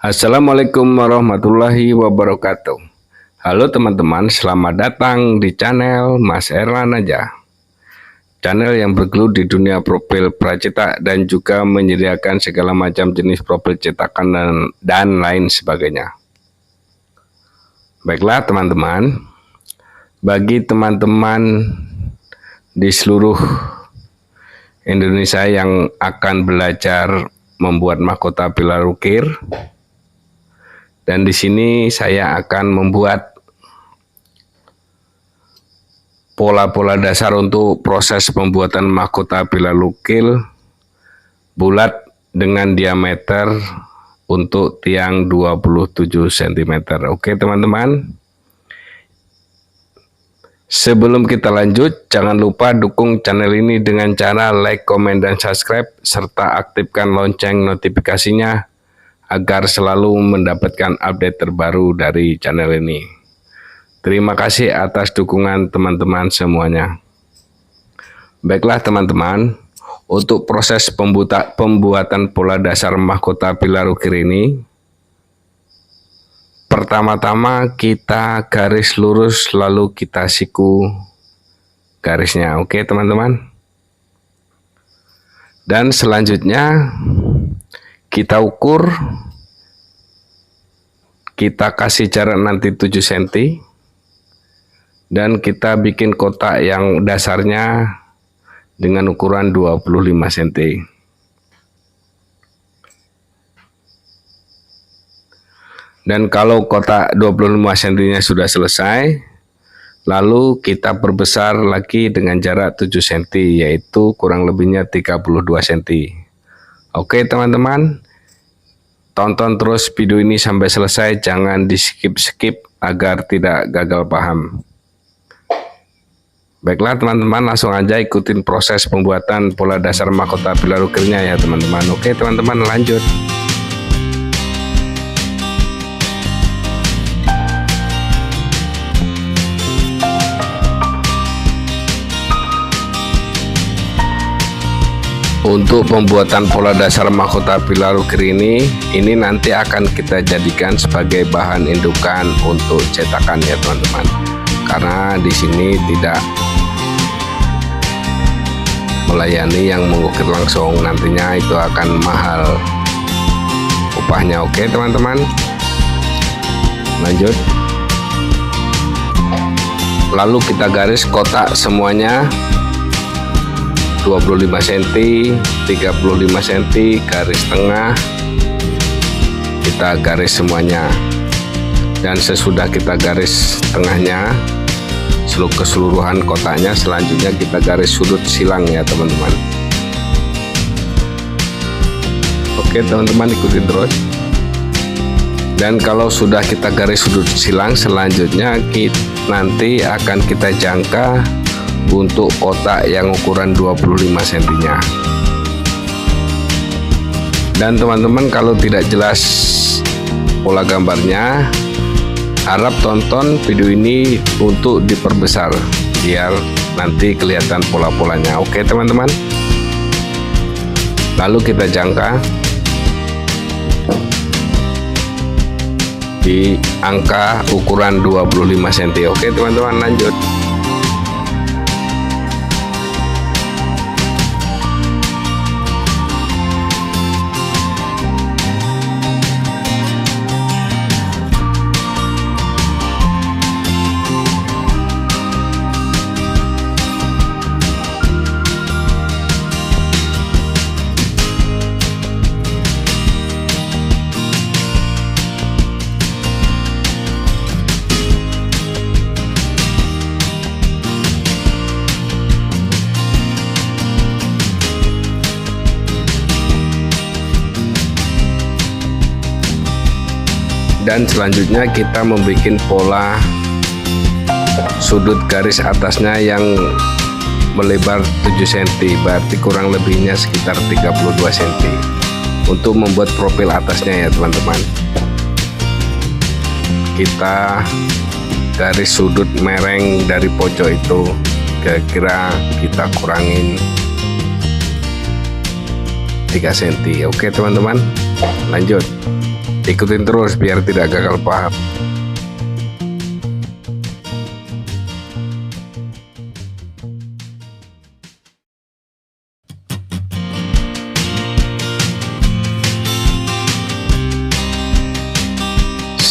Assalamualaikum warahmatullahi wabarakatuh. Halo teman-teman, selamat datang di channel Mas Erlan Aja. Channel yang bergelut di dunia profil pracetak dan juga menyediakan segala macam jenis profil cetakan dan lain sebagainya. Baiklah teman-teman, bagi teman-teman di seluruh Indonesia yang akan belajar membuat mahkota pilar ukir, dan di sini saya akan membuat pola-pola dasar untuk proses pembuatan mahkota pilar ukir bulat dengan diameter untuk tiang 27 cm. Oke teman-teman. Sebelum kita lanjut, jangan lupa dukung channel ini dengan cara like, komen, dan subscribe, serta aktifkan lonceng notifikasinya agar selalu mendapatkan update terbaru dari channel ini. Terima kasih atas dukungan teman-teman semuanya. Baiklah teman-teman, untuk proses pembuatan pola dasar mahkota pilar ukir ini, pertama-tama kita garis lurus lalu kita siku garisnya. Oke teman-teman. Dan selanjutnya kita ukur, kita kasih jarak nanti 7 cm, dan kita bikin kotak yang dasarnya dengan ukuran 25 cm. Dan kalau kotak 25 cm nya sudah selesai, lalu kita perbesar lagi dengan jarak 7 cm, yaitu kurang lebihnya 32 cm. Oke teman-teman, tonton terus video ini sampai selesai, jangan di skip-skip agar tidak gagal paham. Baiklah teman-teman, langsung aja ikutin proses pembuatan pola dasar mahkota pilar ukirnya ya teman-teman. Oke teman-teman, lanjut. Untuk pembuatan pola dasar mahkota pilar ukir ini nanti akan kita jadikan sebagai bahan indukan untuk cetakan ya teman-teman. Karena di sini tidak melayani yang mengukir langsung, nantinya itu akan mahal upahnya. Oke teman-teman, lanjut. Lalu kita garis kotak semuanya 25 cm, 35 cm, garis tengah kita garis semuanya. Dan sesudah kita garis tengahnya, seluruh keseluruhan kotaknya, selanjutnya kita garis sudut silang ya teman-teman. Oke teman-teman, ikutin terus. Dan kalau sudah kita garis sudut silang, selanjutnya nanti akan kita jangka untuk kotak yang ukuran 25 cm nya. Dan teman-teman, kalau tidak jelas pola gambarnya, harap tonton video ini untuk diperbesar biar nanti kelihatan pola-polanya. Oke teman-teman, lalu kita jangka di angka ukuran 25 cm. Oke teman-teman, lanjut. Dan selanjutnya kita membuat pola sudut garis atasnya yang melebar 7 cm, berarti kurang lebihnya sekitar 32 cm untuk membuat profil atasnya ya teman-teman. Kita garis sudut mereng dari pojok itu kira-kira kita kurangin 3 cm. Oke teman-teman, lanjut. Ikutin terus biar tidak gagal paham.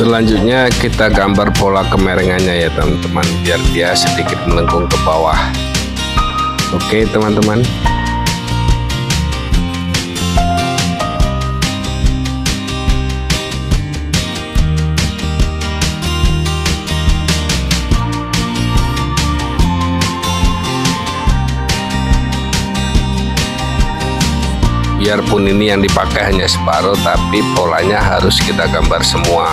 Selanjutnya kita gambar pola kemiringannya ya teman-teman, biar dia sedikit melengkung ke bawah. Oke teman-teman. Biarpun ini yang dipakai hanya separuh, tapi polanya harus kita gambar semua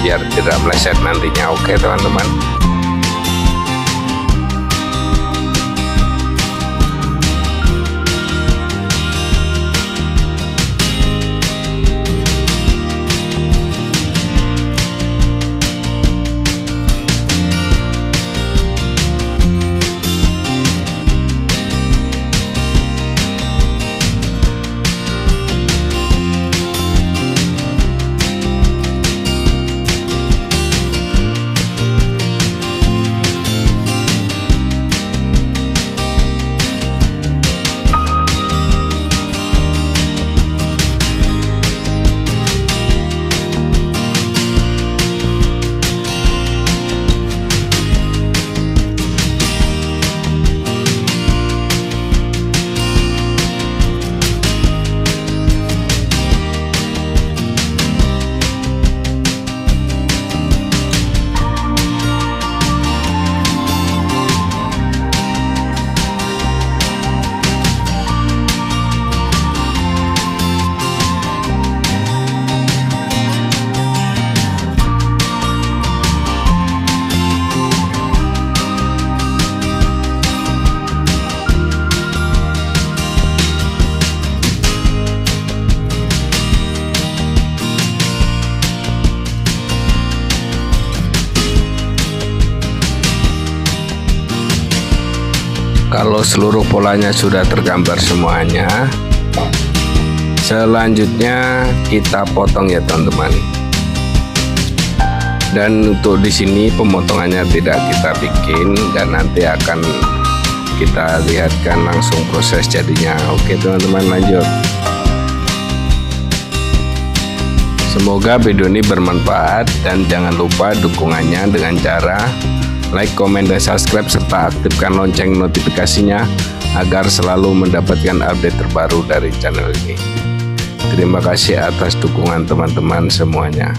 biar tidak meleset nantinya. Oke teman-teman. Kalau seluruh polanya sudah tergambar semuanya, selanjutnya kita potong ya teman-teman. Dan untuk di sini pemotongannya tidak kita bikin, dan nanti akan kita lihatkan langsung proses jadinya. Oke teman-teman, lanjut. Semoga video ini bermanfaat, dan jangan lupa dukungannya dengan cara like, komen, dan subscribe, serta aktifkan lonceng notifikasinya agar selalu mendapatkan update terbaru dari channel ini. Terima kasih atas dukungan teman-teman semuanya.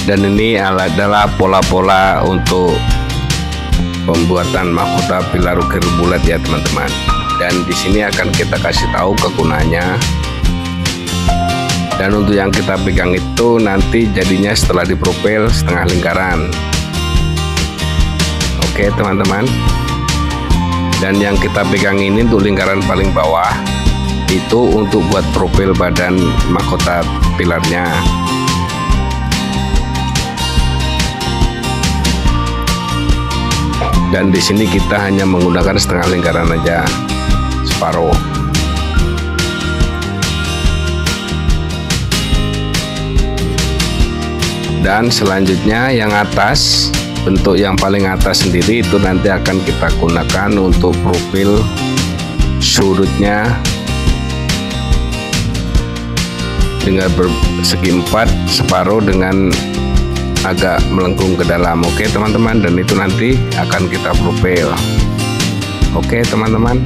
Dan ini adalah pola-pola untuk pembuatan mahkota pilar ukir bulat ya teman-teman. Dan di sini akan kita kasih tahu kegunaannya. Dan untuk yang kita pegang itu nanti jadinya setelah diprofil setengah lingkaran. Oke teman-teman. Dan yang kita pegang ini untuk lingkaran paling bawah itu untuk buat profil badan mahkota pilarnya. Dan di sini kita hanya menggunakan setengah lingkaran aja, separuh. Dan selanjutnya yang atas, bentuk yang paling atas sendiri itu nanti akan kita gunakan untuk profil sudutnya dengan bersegi 4, separuh dengan agak melengkung ke dalam. Oke teman-teman, dan itu nanti akan kita profil. Oke teman-teman.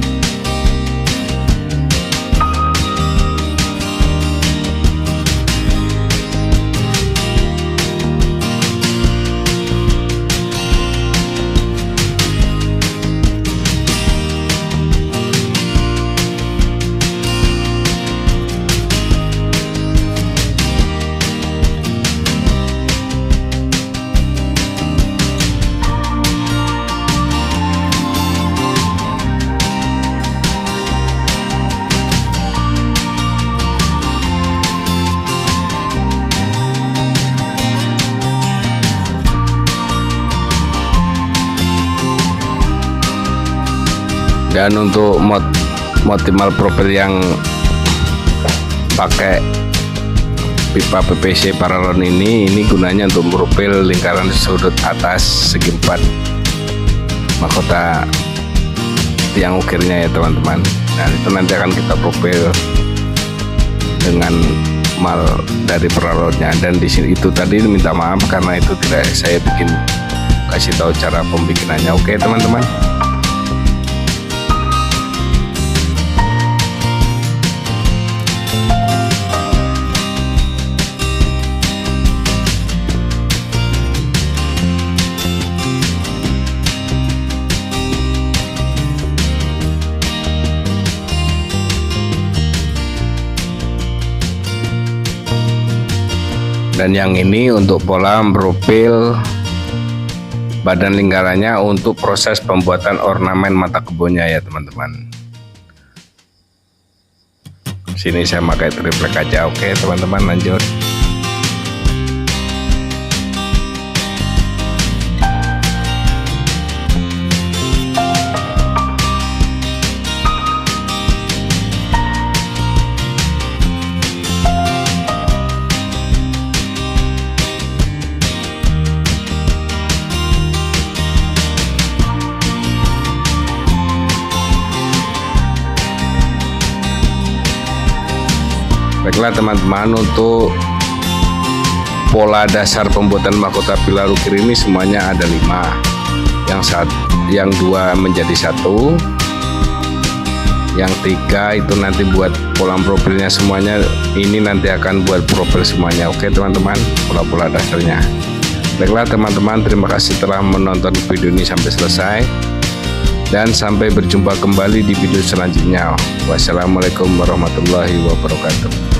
Dan untuk optimal profil yang pakai pipa PVC paralon ini gunanya untuk profil lingkaran sudut atas segi 4 mahkota tiang ukirnya ya teman-teman. Nah itu nanti akan kita profil dengan mal dari paralonnya. Dan di sini itu tadi minta maaf karena itu tidak saya kasih tahu cara pembikinannya. Oke teman-teman. Dan yang ini untuk pola profil badan lingkarannya untuk proses pembuatan ornamen mata kebunnya ya teman-teman. Sini saya pakai triplek aja. Oke teman-teman, lanjut. Baiklah teman-teman, untuk pola dasar pembuatan mahkota pilar ukir ini semuanya ada 5. Yang 2 menjadi 1, yang 3 itu nanti buat pola profilnya semuanya. Ini nanti akan buat profil semuanya. Oke teman-teman, pola-pola dasarnya. Baiklah teman-teman, terima kasih telah menonton video ini sampai selesai. Dan sampai berjumpa kembali di video selanjutnya. Wassalamualaikum warahmatullahi wabarakatuh.